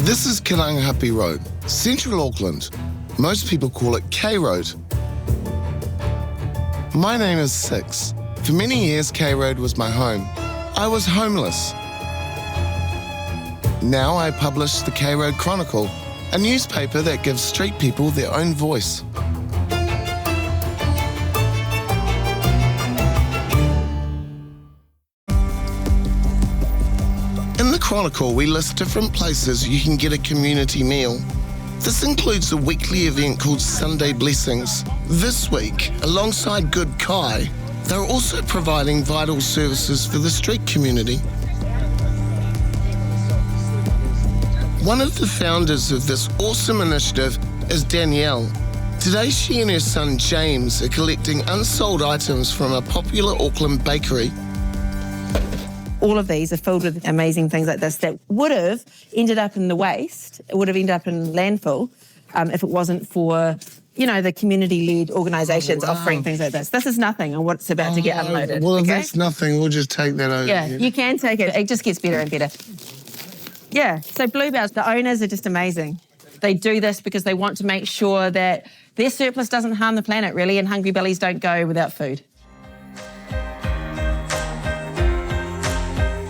This is Karangahape Road, central Auckland. Most people call it K Road. My name is Six. For many years, K Road was my home. I was homeless. Now I publish the K Road Chronicle, a newspaper that gives street people their own voice. In the Chronicle, we list different places you can get a community meal. This includes a weekly event called Sunday Blessings. This week, alongside Good Kai, they're also providing vital services for the street community. One of the founders of this awesome initiative is Danielle. Today, she and her son James are collecting unsold items from a popular Auckland bakery. All of these are filled with amazing things like this that would have ended up in the waste, it would have ended up in landfill if it wasn't for, the community-led organisations offering things like this. This is nothing on what's about to get unloaded. Well, if that's nothing, we'll just take that over. Yeah, you can take it. It just gets better and better. Yeah, so Bluebells, the owners are just amazing. They do this because they want to make sure that their surplus doesn't harm the planet, really, and hungry bellies don't go without food.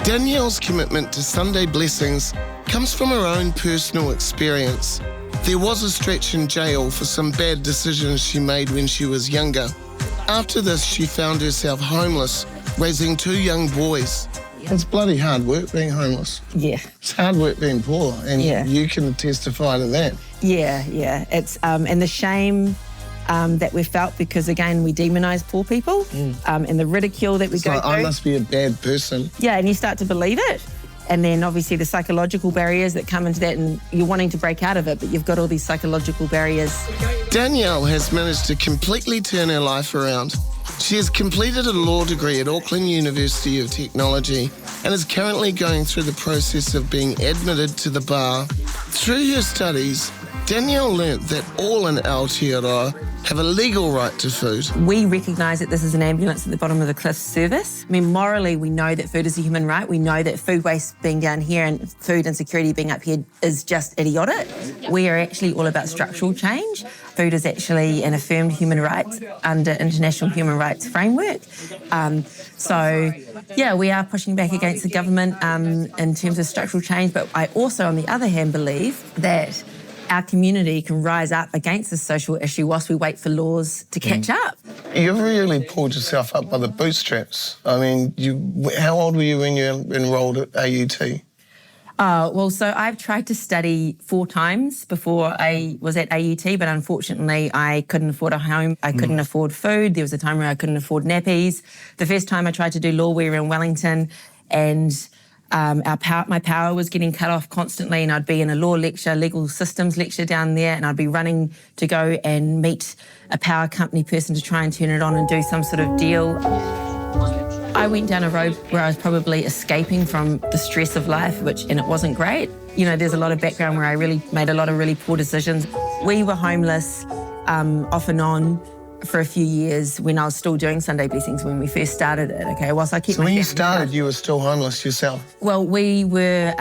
Danielle's commitment to Sunday Blessings comes from her own personal experience. There was a stretch in jail for some bad decisions she made when she was younger. After this, she found herself homeless, raising 2 young boys. It's bloody hard work being homeless. Yeah. It's hard work being poor, and you can testify to that. Yeah. It's and the shame that we felt because, again, we demonise poor people and the ridicule that we go through. I must be a bad person. Yeah, and you start to believe it. And then, obviously, the psychological barriers that come into that, and you're wanting to break out of it, but you've got all these psychological barriers. Danielle has managed to completely turn her life around. She has completed a law degree at Auckland University of Technology and is currently going through the process of being admitted to the bar. Through her studies, Danielle learnt that all in Aotearoa have a legal right to food. We recognise that this is an ambulance at the bottom of the cliff service. I mean, morally, we know that food is a human right. We know that food waste being down here and food insecurity being up here is just idiotic. We are actually all about structural change. Food is actually an affirmed human right under international human rights framework. We are pushing back against the government in terms of structural change, but I also, on the other hand, believe that our community can rise up against this social issue whilst we wait for laws to catch up. You've really pulled yourself up by the bootstraps. I mean, how old were you when you enrolled at AUT? So I've tried to study 4 times before I was at AUT, but unfortunately I couldn't afford a home, I couldn't afford food. There was a time where I couldn't afford nappies. The first time I tried to do law, we were in Wellington, and my power was getting cut off constantly, and I'd be in a law lecture, legal systems lecture down there, and I'd be running to go and meet a power company person to try and turn it on and do some sort of deal. I went down a road where I was probably escaping from the stress of life, and it wasn't great. There's a lot of background where I really made a lot of really poor decisions. We were homeless off and on for a few years when I was still doing Sunday Blessings when we first started it, okay? Whilst I kept when you started, you were still homeless yourself? Well, we were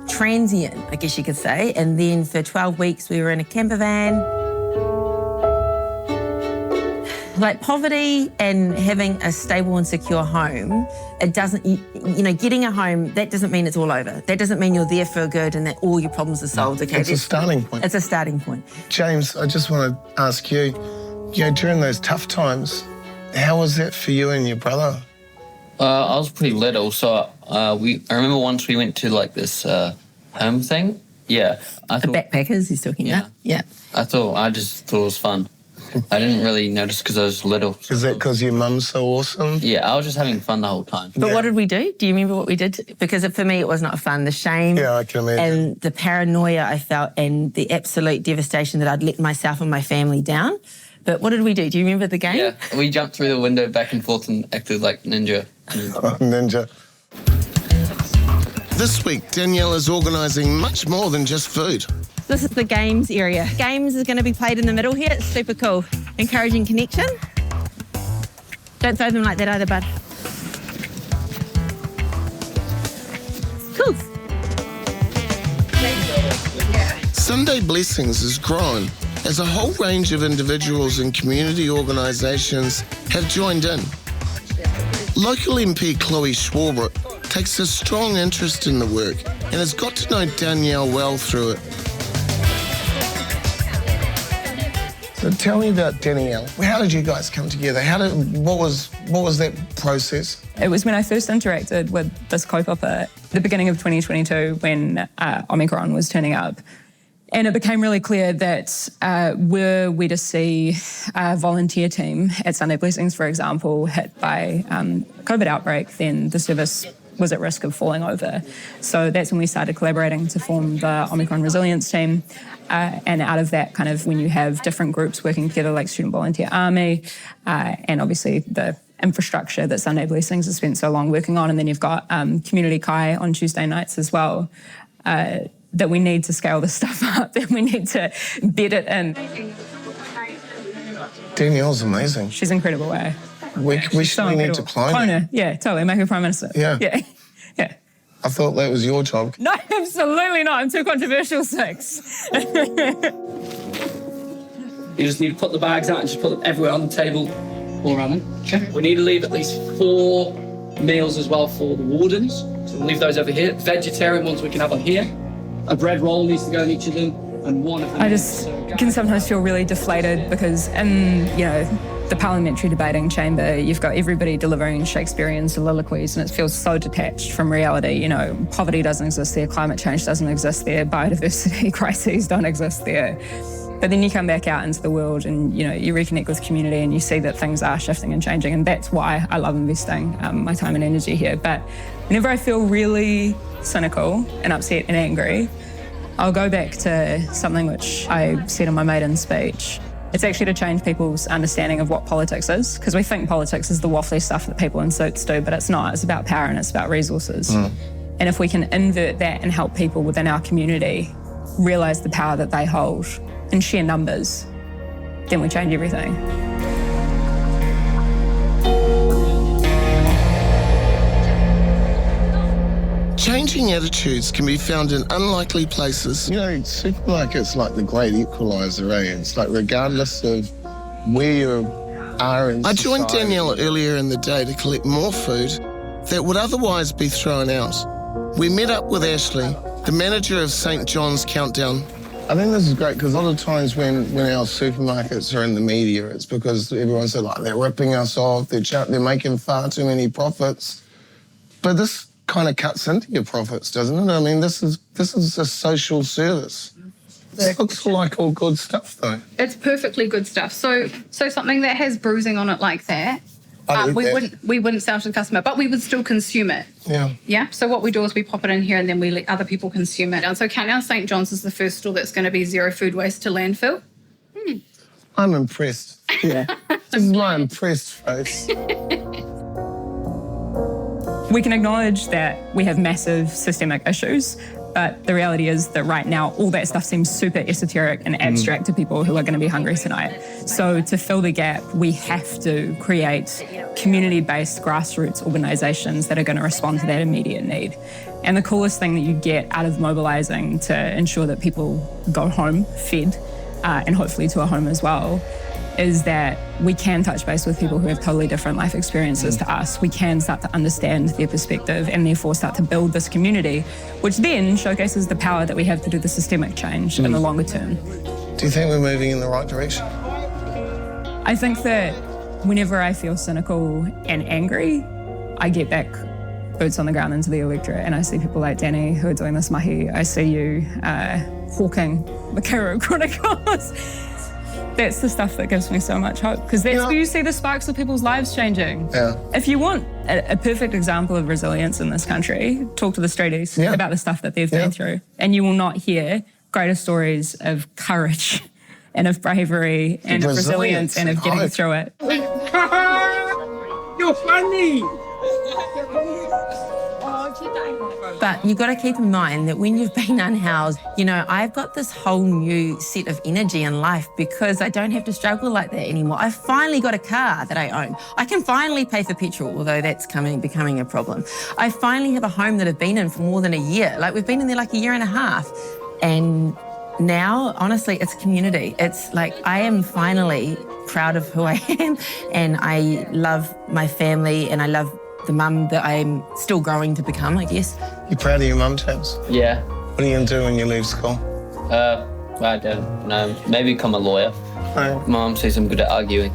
transient, I guess you could say, and then for 12 weeks we were in a camper van. Like, poverty and having a stable and secure home, it doesn't, getting a home, that doesn't mean it's all over. That doesn't mean you're there for good and that all your problems are solved, okay? It's a starting point. It's a starting point. James, I just want to ask you, during those tough times, how was that for you and your brother? I was pretty little, so I remember once we went to this home thing. Yeah. The backpackers he's talking about? Yeah. I just thought it was fun. I didn't really notice because I was little. Is that because your mum's so awesome? Yeah, I was just having fun the whole time. But what did we do? Do you remember what we did? Because for me, it was not fun. The shame I can imagine. And the paranoia I felt and the absolute devastation that I'd let myself and my family down. But what did we do? Do you remember the game? Yeah, we jumped through the window back and forth and acted like ninja. Ninja. This week, Danielle is organising much more than just food. This is the games area. Games is going to be played in the middle here. It's super cool. Encouraging connection. Don't throw them like that either, bud. Cool. Sunday Blessings has grown as a whole range of individuals and community organisations have joined in. Local MP Chloe Schwarbrook takes a strong interest in the work and has got to know Danielle well through it. So tell me about Danielle. How did you guys come together? What was that process? It was when I first interacted with this kaupapa at the beginning of 2022 when Omicron was turning up. And it became really clear that were we to see a volunteer team at Sunday Blessings, for example, hit by COVID outbreak, then the service was at risk of falling over. So that's when we started collaborating to form the Omicron Resilience Team. And out of that, kind of when you have different groups working together like Student Volunteer Army and obviously the infrastructure that Sunday Blessings has spent so long working on, and then you've got Community Kai on Tuesday nights as well, that we need to scale this stuff up and we need to bed it in. Danielle's amazing. She's incredible, eh? We need to clone her. Yeah, totally. Make her Prime Minister. Yeah. Yeah. I thought that was your job. No, absolutely not. I'm too controversial, Six. You just need to put the bags out and just put them everywhere on the table all around them. Okay. We need to leave at least 4 meals as well for the wardens. So we'll leave those over here. Vegetarian ones we can have on here. A bread roll needs to go in each of them, and one of them. I just can sometimes feel really deflated because in, the parliamentary debating chamber, you've got everybody delivering Shakespearean soliloquies and it feels so detached from reality. Poverty doesn't exist there, climate change doesn't exist there, biodiversity crises don't exist there. But then you come back out into the world and, you reconnect with community and you see that things are shifting and changing, and that's why I love investing my time and energy here. But whenever I feel really cynical and upset and angry, I'll go back to something which I said in my maiden speech. It's actually to change people's understanding of what politics is, because we think politics is the waffly stuff that people in suits do, but it's not. It's about power and it's about resources. And if we can invert that and help people within our community realise the power that they hold in sheer numbers, then we change everything. Changing attitudes can be found in unlikely places. Supermarkets like the great equaliser, eh? It's like regardless of where you are in society. I joined Danielle earlier in the day to collect more food that would otherwise be thrown out. We met up with Ashley, the manager of St John's Countdown. I think this is great because a lot of times when our supermarkets are in the media, it's because everyone said, they're ripping us off, they're making far too many profits. But this kind of cuts into your profits, doesn't it? I mean, this is a social service. It looks like all good stuff, though. It's perfectly good stuff. So something that has bruising on it like that, we wouldn't sell to the customer, but we would still consume it. Yeah. Yeah. So what we do is we pop it in here and then we let other people consume it. And so Countdown St John's is the first store that's going to be zero food waste to landfill. I'm impressed. Yeah. This is my impressed face. We can acknowledge that we have massive systemic issues, but the reality is that right now all that stuff seems super esoteric and abstract to people who are going to be hungry tonight. So to fill the gap, we have to create community-based grassroots organisations that are going to respond to that immediate need. And the coolest thing that you get out of mobilising to ensure that people go home fed, and hopefully to a home as well, is that we can touch base with people who have totally different life experiences to us. We can start to understand their perspective and therefore start to build this community, which then showcases the power that we have to do the systemic change in the longer term. Do you think we're moving in the right direction? I think that whenever I feel cynical and angry, I get back boots on the ground into the electorate and I see people like Danny who are doing this mahi. I see you hawking the K Road Chronicles. That's the stuff that gives me so much hope, because that's where you see the sparks of people's lives changing. Yeah. If you want a perfect example of resilience in this country, talk to the streeties about the stuff that they've been through, and you will not hear greater stories of courage and of bravery and of resilience and of getting through it. You're funny! But you've got to keep in mind that when you've been unhoused, I've got this whole new set of energy in life because I don't have to struggle like that anymore. I've finally got a car that I own. I can finally pay for petrol, although that's becoming a problem. I finally have a home that I've been in for more than a year. We've been in there a year and a half. And Now, honestly, it's community. It's like I am finally proud of who I am, and I love my family, and I love the mum that I'm still growing to become, I guess. You proud of your mum, Tabs? Yeah. What are you going to do when you leave school? I don't know. Maybe become a lawyer. Oh. Mum says I'm good at arguing.